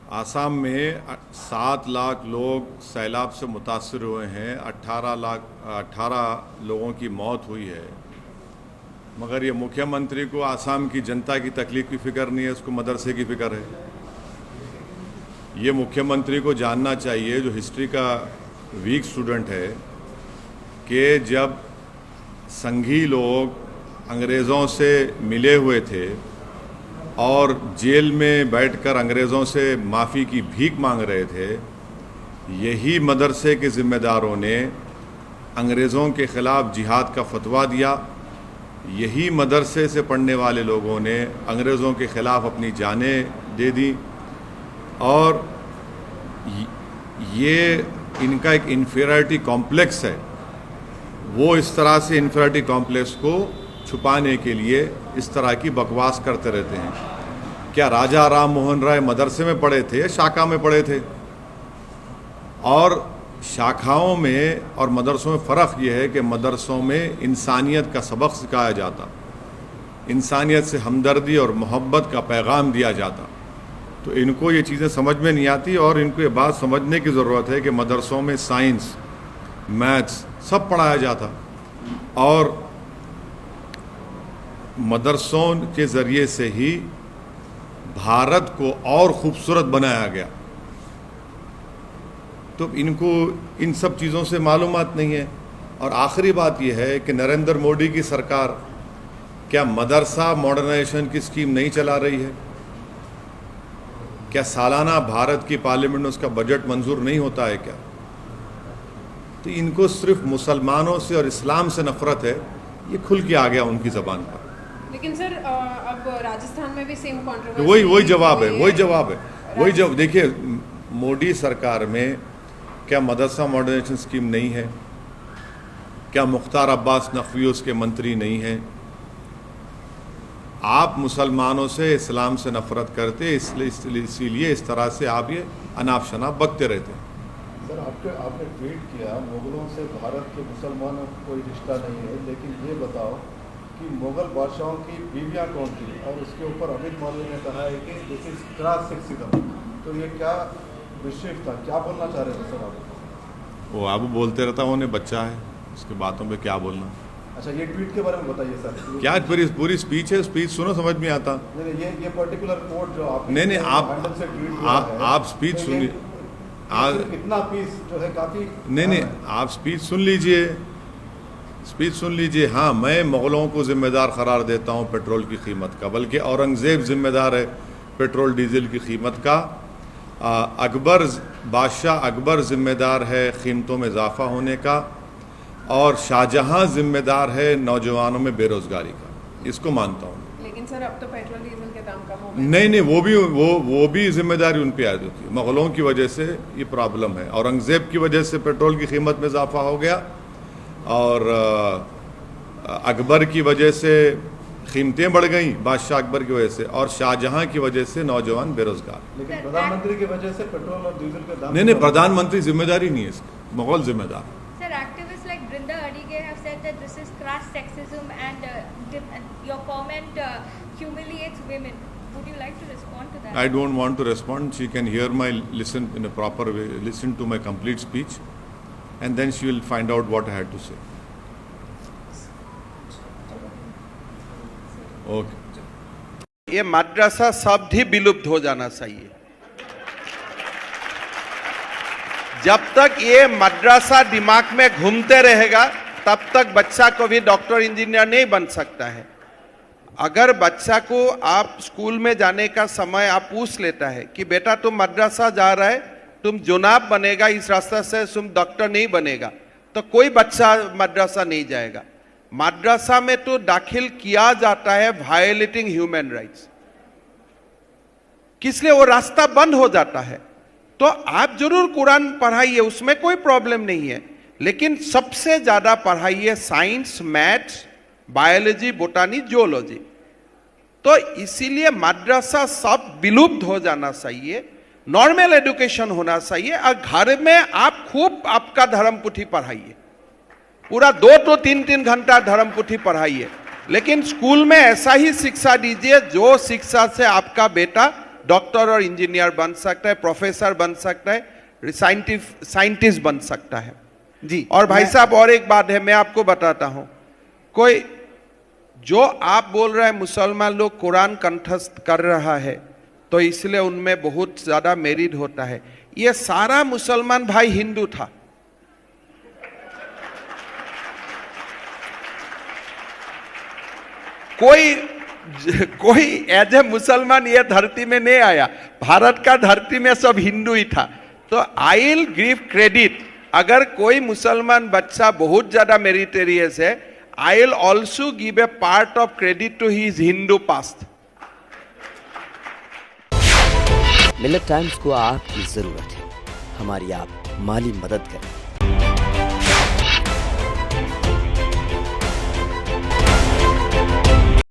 आसाम में 7 लाख लोग सैलाब से मुतासर हुए हैं। 18 लोगों की मौत हुई है, मगर ये मुख्यमंत्री को आसाम की जनता की तकलीफ की फ़िक्र नहीं है, उसको मदरसे की फ़िक्र है। ये मुख्यमंत्री को जानना चाहिए, जो हिस्ट्री का वीक स्टूडेंट है, कि जब संघी लोग अंग्रेज़ों से मिले हुए थे और जेल में बैठकर अंग्रेज़ों से माफ़ी की भीख मांग रहे थे, यही मदरसे के ज़िम्मेदारों ने अंग्रेज़ों के ख़िलाफ़ जिहाद का फतवा दिया। यही मदरसे से पढ़ने वाले लोगों ने अंग्रेज़ों के ख़िलाफ़ अपनी जानें दे दी। और ये इनका एक इन्फीरियरिटी कॉम्प्लेक्स है। वो इस तरह से इन्फीरियरिटी कॉम्प्लेक्स को छुपाने के लिए इस तरह की बकवास करते रहते हैं। क्या राजा राम मोहन राय मदरसे में पढ़े थे या शाखा में पढ़े थे? और शाखाओं में और मदरसों में फ़र्क यह है कि मदरसों में इंसानियत का सबक सिखाया जाता, इंसानियत से हमदर्दी और मोहब्बत का पैगाम दिया जाता। तो इनको ये चीज़ें समझ में नहीं आती और इनको ये बात समझने की ज़रूरत है कि मदरसों में साइंस, मैथ्स सब पढ़ाया जाता और मदरसों के ज़रिए से ही भारत को और ख़ूबसूरत बनाया गया। तो इनको इन सब चीज़ों से मालूमात नहीं है। और आखिरी बात यह है कि नरेंद्र मोदी की सरकार क्या मदरसा मॉडर्नाइजेशन की स्कीम नहीं चला रही है? क्या सालाना भारत की पार्लियामेंट में उसका बजट मंजूर नहीं होता है क्या? तो इनको सिर्फ मुसलमानों से और इस्लाम से नफरत है, ये खुल के आ गया उनकी ज़बान पर। लेकिन सर अब राजस्थान में भी सेम कंट्रोवर्सी, वही जवाब है। देखिए, मोदी सरकार में क्या मदरसा मॉडर्नाइजेशन स्कीम नहीं है? क्या मुख्तार अब्बास नकवी उसके मंत्री नहीं हैं? आप मुसलमानों से, इस्लाम से नफरत करते, इसीलिए इस तरह से आप ये अनाप शनाप बकते रहते हैं। सर, आपने ट्वीट किया मुगलों से भारत के मुसलमानों का कोई रिश्ता नहीं है, लेकिन ये बताओ कि मुगल बादशाहों की बीवियाँ कौन थी? और उसके ऊपर अमित मौलवी ने कहा है कि दिस इज क्लास सेक्सिज्म। तो ये क्या विषय था, क्या बोलना चाह रहे थे सर आप? वो आप बोलते रहता, उन्हें बच्चा है, उसके बातों पे क्या बोलना। अच्छा, ये ट्वीट के बारे में बताइए सर। क्या पूरी स्पीच है? स्पीच सुनो, समझ में आता। नहीं, ये पर्टिकुलर कोट जो आप आप स्पीच सुनिए। इतना पीस जो है काफ़ी नहीं, आप स्पीच सुन लीजिए। हाँ, मैं मुग़लों को ज़िम्मेदार करार देता हूँ पेट्रोल की कीमत का, बल्कि औरंगज़ेब ज़िम्मेदार है पेट्रोल डीज़ल की कीमत का। बादशाह अकबर ज़िम्मेदार है कीमतों में इजाफ़ा होने का, और शाहजहाँ ज़िम्मेदार है नौजवानों में बेरोज़गारी का। इसको मानता हूँ। लेकिन सर अब तो पेट्रोल डीजल के दाम कम हो गए। नहीं, वो भी जिम्मेदारी उन पे आ जाती है। मुग़लों की वजह से ये प्रॉब्लम है। औरंगज़ेब की वजह से पेट्रोल की कीमत में इजाफा हो गया, और अकबर की वजह से कीमतें बढ़ गई, बादशाह अकबर की वजह से, और शाहजहाँ की वजह से नौजवान बेरोजगार। लेकिन प्रधानमंत्री की वजह से पेट्रोल और डीजल के दाम नहीं, प्रधानमंत्री जिम्मेदारी नहीं है इसकी, मुग़ल जिम्मेदार। Sir, activists like Brinda Adige have said that this is crass sexism and your comment humiliates women. Would you like to respond to that? I don't want to respond. She can listen in a proper way, listen to my complete speech, and then she will find out what I had to say. Okay. ये मद्रसा शब्द ही विलुप्त हो जाना चाहिए। जब तक ये मद्रसा दिमाग में घूमते रहेगा, तब तक बच्चा को भी डॉक्टर इंजीनियर नहीं बन सकता है। अगर बच्चा को आप स्कूल में जाने का समय आप पूछ लेता है कि बेटा तुम मद्रसा जा रहा है, तुम जुनाब बनेगा, इस रास्ते से तुम डॉक्टर नहीं बनेगा, तो कोई बच्चा मद्रसा नहीं जाएगा। मद्रसा में तो दाखिल किया जाता है वायलेटिंग ह्यूमन राइट्स, किसलिए वो रास्ता बंद हो जाता है। तो आप जरूर कुरान पढ़ाइए, उसमें कोई प्रॉब्लम नहीं है, लेकिन सबसे ज्यादा पढ़ाइए साइंस, मैथ्स, बायोलॉजी, बोटानी, जियोलॉजी। तो इसीलिए मद्रसा सब विलुप्त हो जाना चाहिए, नॉर्मल एजुकेशन होना चाहिए। और घर में आप खूब आपका धर्म पुथी पढ़ाइए, पूरा 2 to 3 घंटा धर्म पुथी पढ़ाइए, लेकिन स्कूल में ऐसा ही शिक्षा दीजिए जो शिक्षा से आपका बेटा डॉक्टर और इंजीनियर बन सकता है, प्रोफेसर बन सकता है, साइंटिस्ट बन सकता है। जी और भाई साहब और एक बात है, मैं आपको बताता हूं, कोई जो आप बोल रहे हैं मुसलमान लोग कुरान कंठस्थ कर रहा है तो इसलिए उनमें बहुत ज्यादा मेरिट होता है, ये सारा मुसलमान भाई हिंदू था। कोई एज ए मुसलमान ये धरती में नहीं आया, भारत का धरती में सब हिंदू ही था। तो आई विल गिव क्रेडिट, अगर कोई मुसलमान बच्चा बहुत ज्यादा मेरिटेरियस है, I will also give a part of credit to his Hindu past. Millet times को आपकी जरूरत है, हमारी आप माली मदद करें।